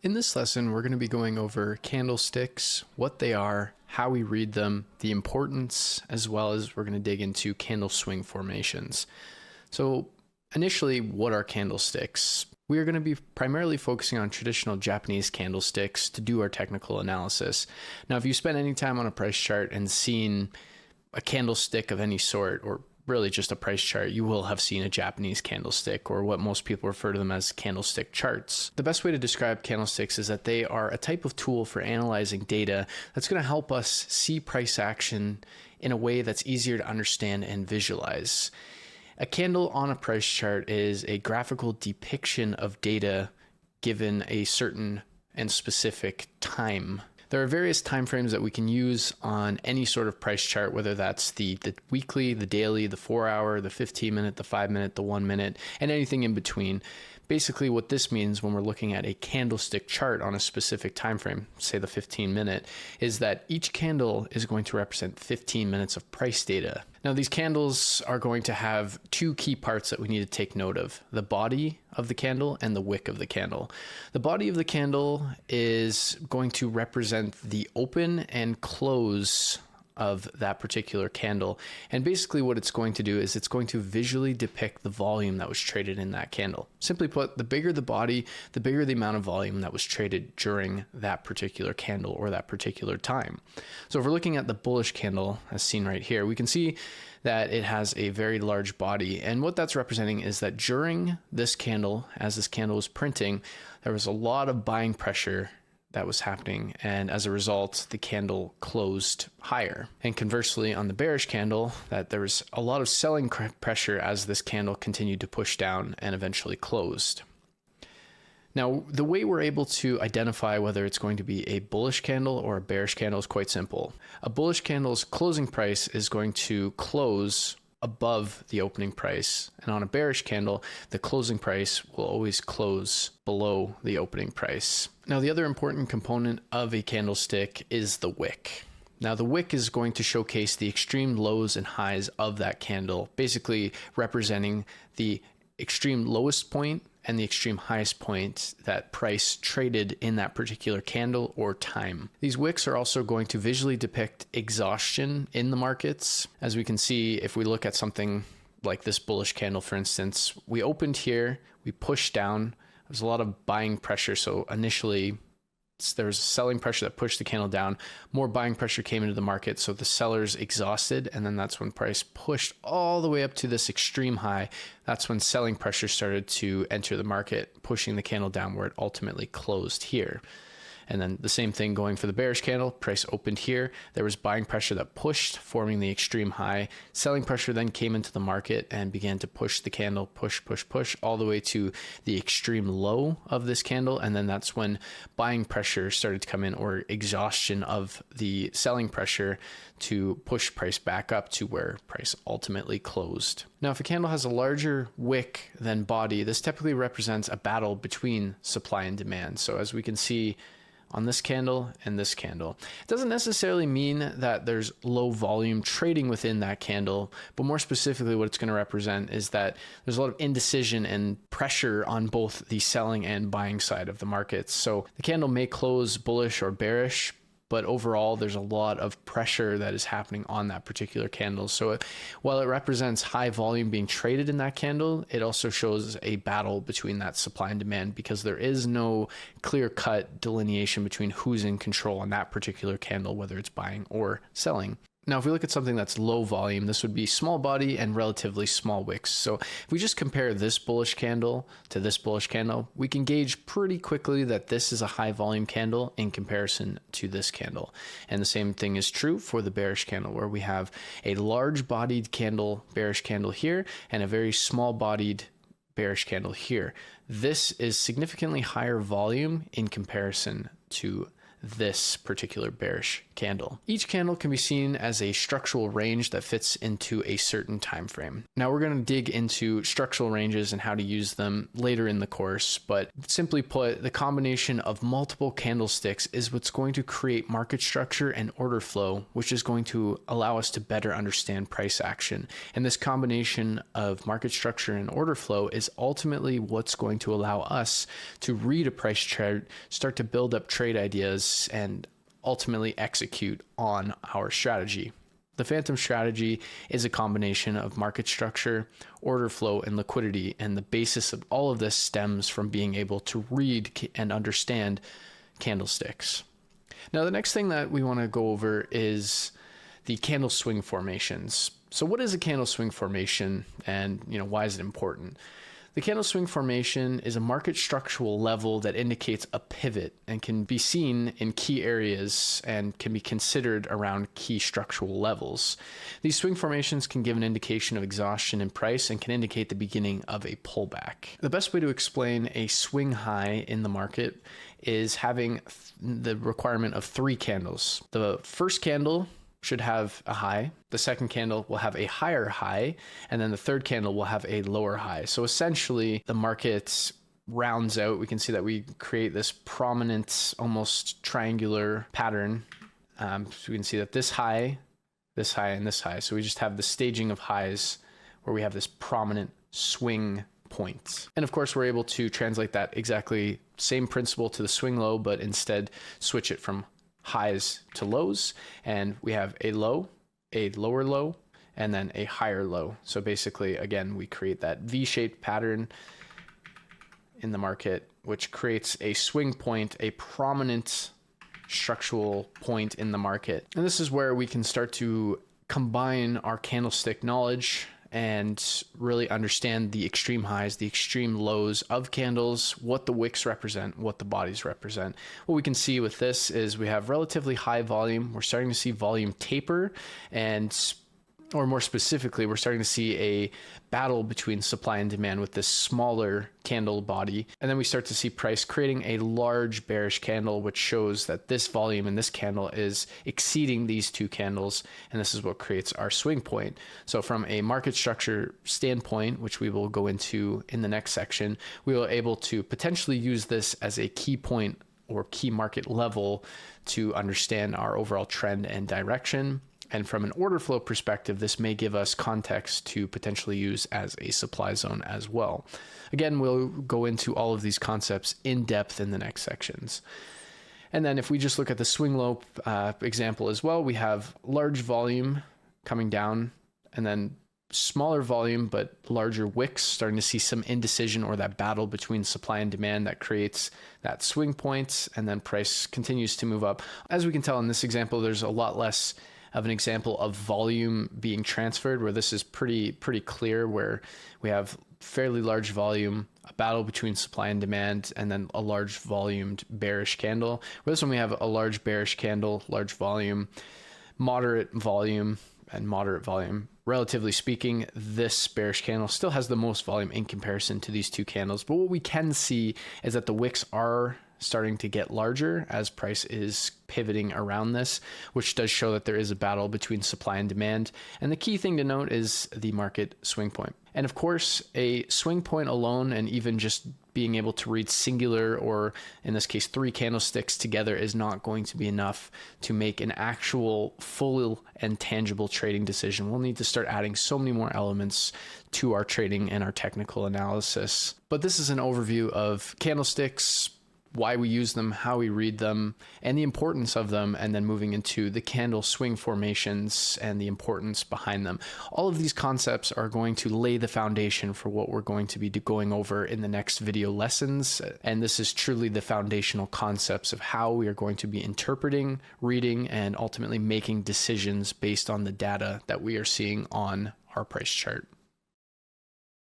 In this lesson, we're going to be going over candlesticks, what they are, how we read them, the importance, as well as we're going to dig into candle swing formations. So initially, what are candlesticks? We are going to be primarily focusing on traditional Japanese candlesticks to do our technical analysis. Now, if you spend any time on a price chart and seen a candlestick of any sort, or really just a price chart, you will have seen a Japanese candlestick, or what most people refer to them as candlestick charts. The best way to describe candlesticks is that they are a type of tool for analyzing data that's going to help us see price action in a way that's easier to understand and visualize. A candle on a price chart is a graphical depiction of data given a certain and specific time. There are various time frames that we can use on any sort of price chart, whether that's the weekly, the daily, the 4-hour, the 15-minute, the 5-minute, the 1-minute, and anything in between. Basically, what this means when we're looking at a candlestick chart on a specific time frame, say the 15-minute, is that each candle is going to represent 15 minutes of price data. Now, these candles are going to have two key parts that we need to take note of: the body of the candle and the wick of the candle. The body of the candle is going to represent the open and close of that particular candle. And basically what it's going to do is it's going to visually depict the volume that was traded in that candle. Simply put, the bigger the body, the bigger the amount of volume that was traded during that particular candle or that particular time. So if we're looking at the bullish candle as seen right here, we can see that it has a very large body. And what that's representing is that during this candle, as this candle was printing, there was a lot of buying pressure that was happening, and as a result the candle closed higher. And conversely, on the bearish candle, that there was a lot of selling pressure as this candle continued to push down and eventually closed. Now, the way we're able to identify whether it's going to be a bullish candle or a bearish candle is quite simple. A bullish candle's closing price is going to close above the opening price, and on a bearish candle, the closing price will always close below the opening price. Now, the other important component of a candlestick is the wick. Now, the wick is going to showcase the extreme lows and highs of that candle, basically representing the extreme lowest point and the extreme highest point that price traded in that particular candle or time. These wicks are also going to visually depict exhaustion in the markets. As we can see, if we look at something like this bullish candle, for instance, we opened here, we pushed down, there's a lot of buying pressure. So initially there was selling pressure that pushed the candle down, more buying pressure came into the market, so the sellers exhausted, and then that's when price pushed all the way up to this extreme high. That's when selling pressure started to enter the market, pushing the candle down where it ultimately closed here. And then the same thing going for the bearish candle. Price opened here. There was buying pressure that pushed, forming the extreme high. Selling pressure then came into the market and began to push the candle, push, all the way to the extreme low of this candle. And then that's when buying pressure started to come in, or exhaustion of the selling pressure, to push price back up to where price ultimately closed. Now, if a candle has a larger wick than body, this typically represents a battle between supply and demand. So as we can see on this candle and this candle, it doesn't necessarily mean that there's low volume trading within that candle, but more specifically what it's going to represent is that there's a lot of indecision and pressure on both the selling and buying side of the markets. So the candle may close bullish or bearish, but overall there's a lot of pressure that is happening on that particular candle. So while it represents high volume being traded in that candle, it also shows a battle between that supply and demand, because there is no clear-cut delineation between who's in control on that particular candle, whether it's buying or selling. Now, if we look at something that's low volume, this would be small body and relatively small wicks. So if we just compare this bullish candle to this bullish candle, we can gauge pretty quickly that this is a high volume candle in comparison to this candle. And the same thing is true for the bearish candle, where we have a large bodied candle, bearish candle here, and a very small bodied bearish candle here. This is significantly higher volume in comparison to this particular bearish candle. Each candle can be seen as a structural range that fits into a certain time frame. Now we're going to dig into structural ranges and how to use them later in the course, but simply put, the combination of multiple candlesticks is what's going to create market structure and order flow, which is going to allow us to better understand price action. And this combination of market structure and order flow is ultimately what's going to allow us to read a price chart, start to build up trade ideas, and ultimately execute on our strategy. The phantom strategy is a combination of market structure, order flow, and liquidity, and the basis of all of this stems from being able to read and understand candlesticks. Now, the next thing that we want to go over is the candle swing formations. So what is a candle swing formation, and why is it important? The candle swing formation is a market structural level that indicates a pivot and can be seen in key areas and can be considered around key structural levels. These swing formations can give an indication of exhaustion in price and can indicate the beginning of a pullback. The best way to explain a swing high in the market is having the requirement of 3 candles. The first candle should have a high, the second candle will have a higher high, and then the third candle will have a lower high. So essentially the market rounds out. We can see that we create this prominent, almost triangular pattern. So we can see that this high, and this high. So we just have the staging of highs where we have this prominent swing point. And of course, we're able to translate that exactly same principle to the swing low, but instead switch it from highs to lows, and we have a low, a lower low, and then a higher low. So basically, again, we create that V-shaped pattern in the market, which creates a swing point, a prominent structural point in the market. And this is where we can start to combine our candlestick knowledge and really understand the extreme highs, the extreme lows of candles, what the wicks represent, what the bodies represent. What we can see with this is we have relatively high volume. We're starting to see volume taper, or more specifically, we're starting to see a battle between supply and demand with this smaller candle body. And then we start to see price creating a large bearish candle, which shows that this volume in this candle is exceeding these 2 candles. And this is what creates our swing point. So from a market structure standpoint, which we will go into in the next section, we were able to potentially use this as a key point or key market level to understand our overall trend and direction. And from an order flow perspective, this may give us context to potentially use as a supply zone as well. Again, we'll go into all of these concepts in depth in the next sections. And then if we just look at the swing low example as well, we have large volume coming down and then smaller volume, but larger wicks, starting to see some indecision or that battle between supply and demand that creates that swing point, and then price continues to move up. As we can tell in this example, there's a lot less of an example of volume being transferred, where this is pretty clear, where we have fairly large volume, a battle between supply and demand, and then a large volumed bearish candle. Where this one we have a large bearish candle, large volume, moderate volume, and moderate volume. Relatively speaking, this bearish candle still has the most volume in comparison to these 2 candles. But what we can see is that the wicks are starting to get larger as price is pivoting around this, which does show that there is a battle between supply and demand. And the key thing to note is the market swing point. And of course, a swing point alone, and even just being able to read singular, or in this case 3 candlesticks together, is not going to be enough to make an actual full and tangible trading decision. We'll need to start adding so many more elements to our trading and our technical analysis. But this is an overview of candlesticks, why we use them, how we read them, and the importance of them, and then moving into the candle swing formations and the importance behind them. All of these concepts are going to lay the foundation for what we're going to be going over in the next video lessons. And this is truly the foundational concepts of how we are going to be interpreting, reading, and ultimately making decisions based on the data that we are seeing on our price chart.